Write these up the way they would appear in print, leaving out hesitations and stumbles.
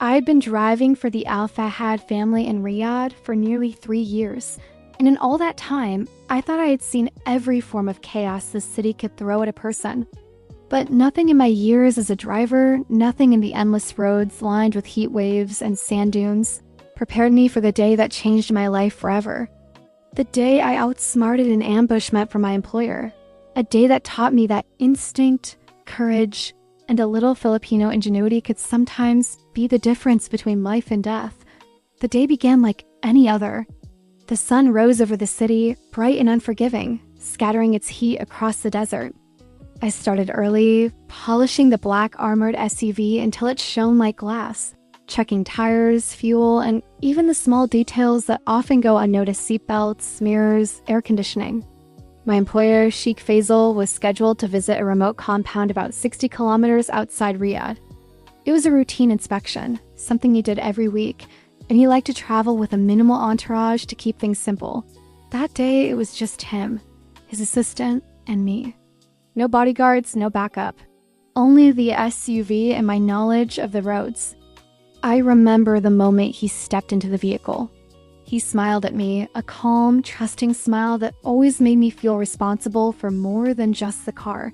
I'd been driving for the Al Fahad family in Riyadh for nearly 3 years, and in all that time, I thought I had seen every form of chaos the city could throw at a person. But nothing in my years as a driver, nothing in the endless roads lined with heat waves and sand dunes, prepared me for the day that changed my life forever. The day I outsmarted an ambushment from my employer. A day that taught me that instinct, courage, and a little Filipino ingenuity could sometimes be the difference between life and death. The day began like any other. The sun rose over the city, bright and unforgiving, scattering its heat across the desert. I started early, polishing the black armored SUV until it shone like glass, checking tires, fuel, and even the small details that often go unnoticed: seatbelts, mirrors, air conditioning. My employer, Sheikh Faisal, was scheduled to visit a remote compound about 60 kilometers outside Riyadh. It was a routine inspection, something he did every week, and he liked to travel with a minimal entourage to keep things simple. That day, it was just him, his assistant, and me. No bodyguards, no backup. Only the SUV and my knowledge of the roads. I remember the moment he stepped into the vehicle. He smiled at me, a calm, trusting smile that always made me feel responsible for more than just the car.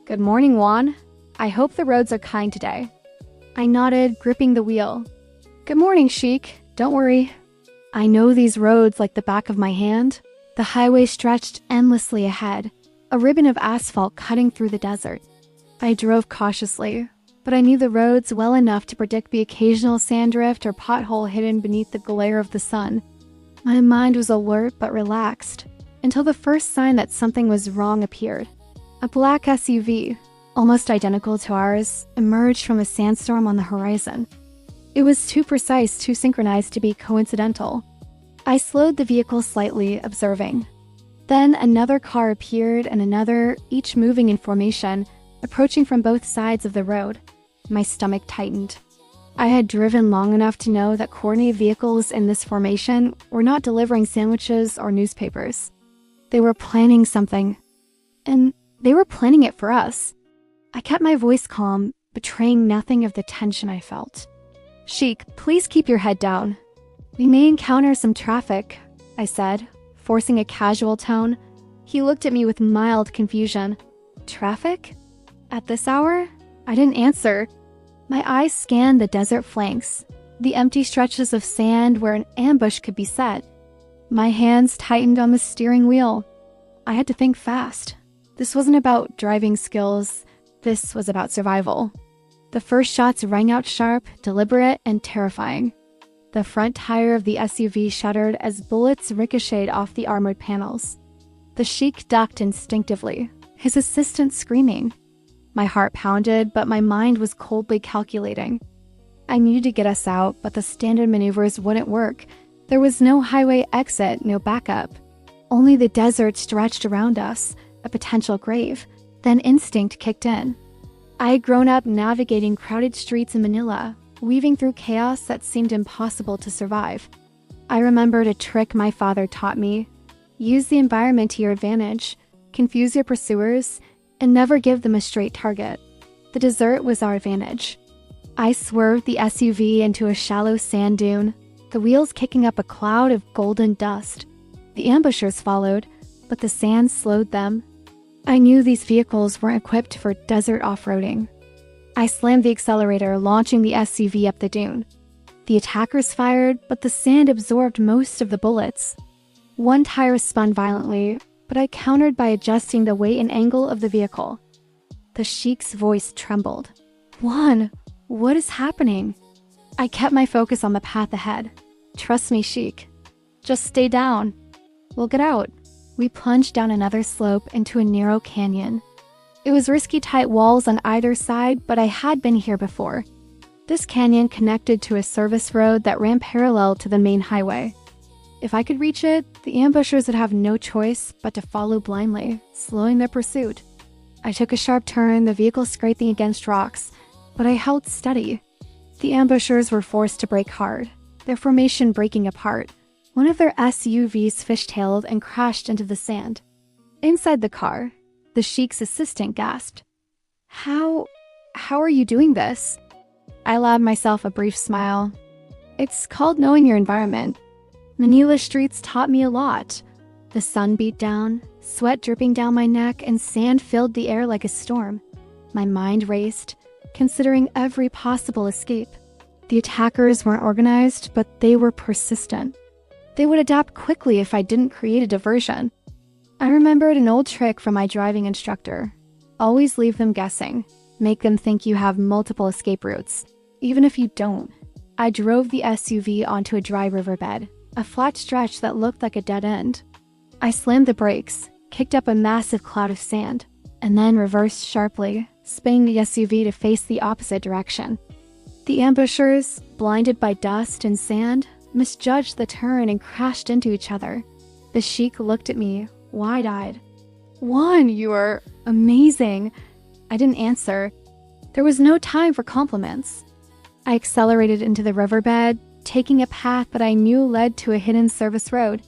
"Good morning, Juan. I hope the roads are kind today." I nodded, gripping the wheel. "Good morning, Sheikh. Don't worry. I know these roads like the back of my hand." The highway stretched endlessly ahead, a ribbon of asphalt cutting through the desert. I drove cautiously, but I knew the roads well enough to predict the occasional sand drift or pothole hidden beneath the glare of the sun. My mind was alert but relaxed, until the first sign that something was wrong appeared. A black SUV, almost identical to ours, emerged from a sandstorm on the horizon. It was too precise, too synchronized to be coincidental. I slowed the vehicle slightly, observing. Then another car appeared and another, each moving in formation, approaching from both sides of the road. My stomach tightened. I had driven long enough to know that coordinated vehicles in this formation were not delivering sandwiches or newspapers. They were planning something, and they were planning it for us. I kept my voice calm, betraying nothing of the tension I felt. "Sheikh, please keep your head down. We may encounter some traffic," I said, forcing a casual tone. He looked at me with mild confusion. "Traffic? At this hour?" I didn't answer. My eyes scanned the desert flanks, the empty stretches of sand where an ambush could be set. My hands tightened on the steering wheel. I had to think fast. This wasn't about driving skills. This was about survival. The first shots rang out sharp, deliberate, and terrifying. The front tire of the SUV shuddered as bullets ricocheted off the armored panels. The Sheikh ducked instinctively, his assistant screaming. My heart pounded, but my mind was coldly calculating. I needed to get us out, but the standard maneuvers wouldn't work. There was no highway exit, no backup. Only the desert stretched around us, a potential grave. Then instinct kicked in. I had grown up navigating crowded streets in Manila, weaving through chaos that seemed impossible to survive. I remembered a trick my father taught me. Use the environment to your advantage, confuse your pursuers, and never give them a straight target. The desert was our advantage. I swerved the SUV into a shallow sand dune, the wheels kicking up a cloud of golden dust. The ambushers followed, but the sand slowed them. I knew these vehicles weren't equipped for desert off-roading. I slammed the accelerator, launching the SUV up the dune. The attackers fired, but the sand absorbed most of the bullets. One tire spun violently, but I countered by adjusting the weight and angle of the vehicle. The Sheikh's voice trembled. "Juan, what is happening?" I kept my focus on the path ahead. "Trust me, Sheikh. Just stay down. We'll get out." We plunged down another slope into a narrow canyon. It was risky, tight walls on either side, but I had been here before. This canyon connected to a service road that ran parallel to the main highway. If I could reach it, the ambushers would have no choice but to follow blindly, slowing their pursuit. I took a sharp turn, the vehicle scraping against rocks, but I held steady. The ambushers were forced to brake hard, their formation breaking apart. One of their SUVs fishtailed and crashed into the sand. Inside the car, the Sheikh's assistant gasped. How are you doing this?" I allowed myself a brief smile. It's called knowing your environment. Manila streets taught me a lot. The sun beat down, sweat dripping down my neck, and sand filled the air like a storm. My mind raced, considering every possible escape. The attackers weren't organized, but they were persistent. They would adapt quickly if I didn't create a diversion. I remembered an old trick from my driving instructor. Always leave them guessing. Make them think you have multiple escape routes, even if you don't. I drove the SUV onto a dry riverbed, a flat stretch that looked like a dead end. I slammed the brakes, kicked up a massive cloud of sand, and then reversed sharply, spinning the SUV to face the opposite direction. The ambushers, blinded by dust and sand, misjudged the turn and crashed into each other. The Sheikh looked at me, wide-eyed. "Juan, you are amazing." I didn't answer. There was no time for compliments. I accelerated into the riverbed, taking a path that I knew led to a hidden service road.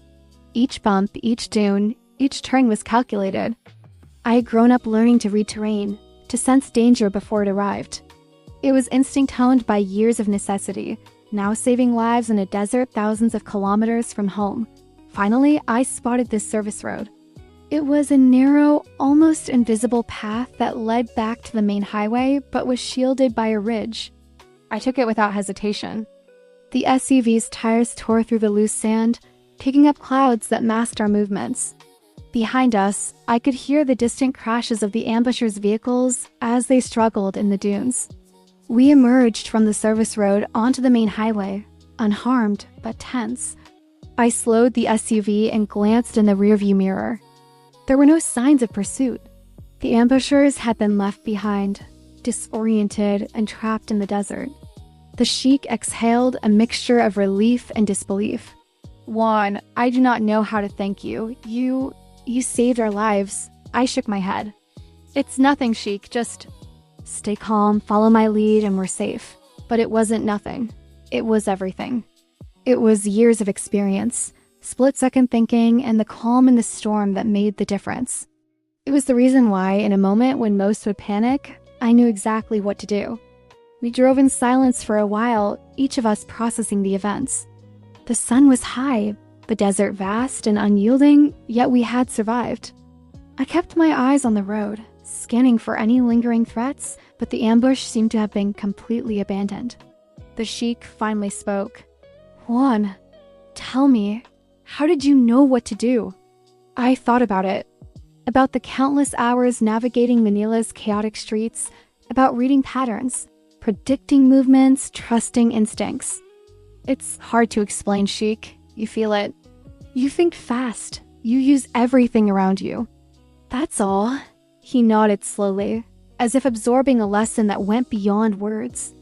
Each bump, each dune, each turn was calculated. I had grown up learning to read terrain, to sense danger before it arrived. It was instinct honed by years of necessity, now saving lives in a desert thousands of kilometers from home. Finally, I spotted this service road. It was a narrow, almost invisible path that led back to the main highway, but was shielded by a ridge. I took it without hesitation. The SUV's tires tore through the loose sand, kicking up clouds that masked our movements. Behind us, I could hear the distant crashes of the ambushers' vehicles as they struggled in the dunes. We emerged from the service road onto the main highway, unharmed but tense. I slowed the SUV and glanced in the rearview mirror. There were no signs of pursuit. The ambushers had been left behind, disoriented and trapped in the desert. The Sheikh exhaled a mixture of relief and disbelief. "Juan, I do not know how to thank you. You saved our lives." I shook my head. "It's nothing, Sheikh, just stay calm, follow my lead, and we're safe." But it wasn't nothing. It was everything. It was years of experience, split-second thinking, and the calm in the storm that made the difference. It was the reason why, in a moment when most would panic, I knew exactly what to do. We drove in silence for a while, each of us processing the events. The sun was high, the desert vast and unyielding, yet we had survived. I kept my eyes on the road, scanning for any lingering threats, but the ambush seemed to have been completely abandoned. The Sheikh finally spoke. "Juan, tell me, how did you know what to do?" I thought about it. About the countless hours navigating Manila's chaotic streets, about reading patterns, predicting movements, trusting instincts. It's hard to explain, Sheikh. You feel it. You think fast. You use everything around you. That's all. He nodded slowly, as if absorbing a lesson that went beyond words.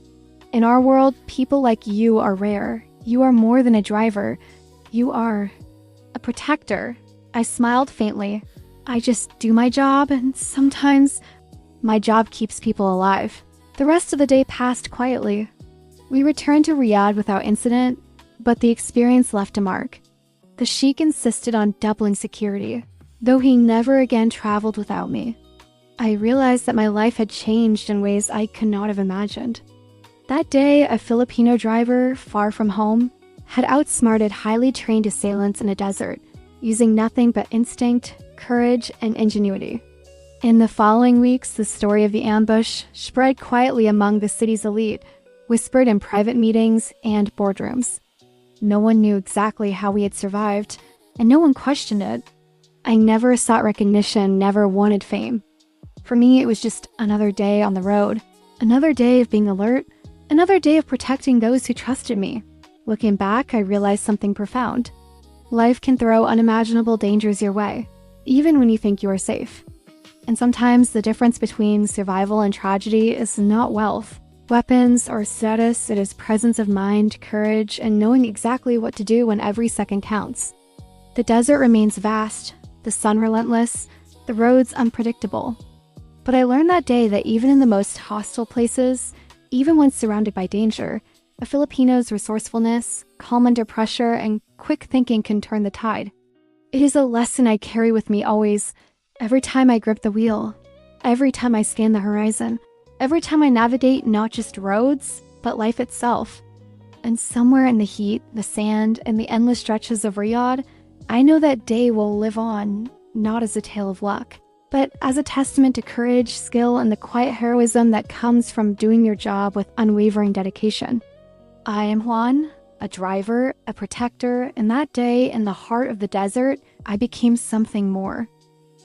In our world, people like you are rare. You are more than a driver. You are a protector. I smiled faintly. I just do my job, and sometimes my job keeps people alive. The rest of the day passed quietly. We returned to Riyadh without incident, but the experience left a mark. The Sheikh insisted on doubling security, though he never again traveled without me. I realized that my life had changed in ways I could not have imagined. That day, a Filipino driver, far from home, had outsmarted highly trained assailants in a desert, using nothing but instinct, courage, and ingenuity. In the following weeks, the story of the ambush spread quietly among the city's elite, whispered in private meetings and boardrooms. No one knew exactly how we had survived, and no one questioned it. I never sought recognition, never wanted fame. For me, it was just another day on the road, another day of being alert, another day of protecting those who trusted me. Looking back, I realized something profound. Life can throw unimaginable dangers your way, even when you think you are safe. And sometimes the difference between survival and tragedy is not wealth, weapons, or status. It is presence of mind, courage, and knowing exactly what to do when every second counts. The desert remains vast, the sun relentless, the roads unpredictable. But I learned that day that even in the most hostile places, even when surrounded by danger, a Filipino's resourcefulness, calm under pressure, and quick thinking can turn the tide. It is a lesson I carry with me always, every time I grip the wheel, every time I scan the horizon, every time I navigate not just roads, but life itself. And somewhere in the heat, the sand, and the endless stretches of Riyadh, I know that day will live on, not as a tale of luck, but as a testament to courage, skill, and the quiet heroism that comes from doing your job with unwavering dedication. I am Juan, a driver, a protector, and that day, in the heart of the desert, I became something more.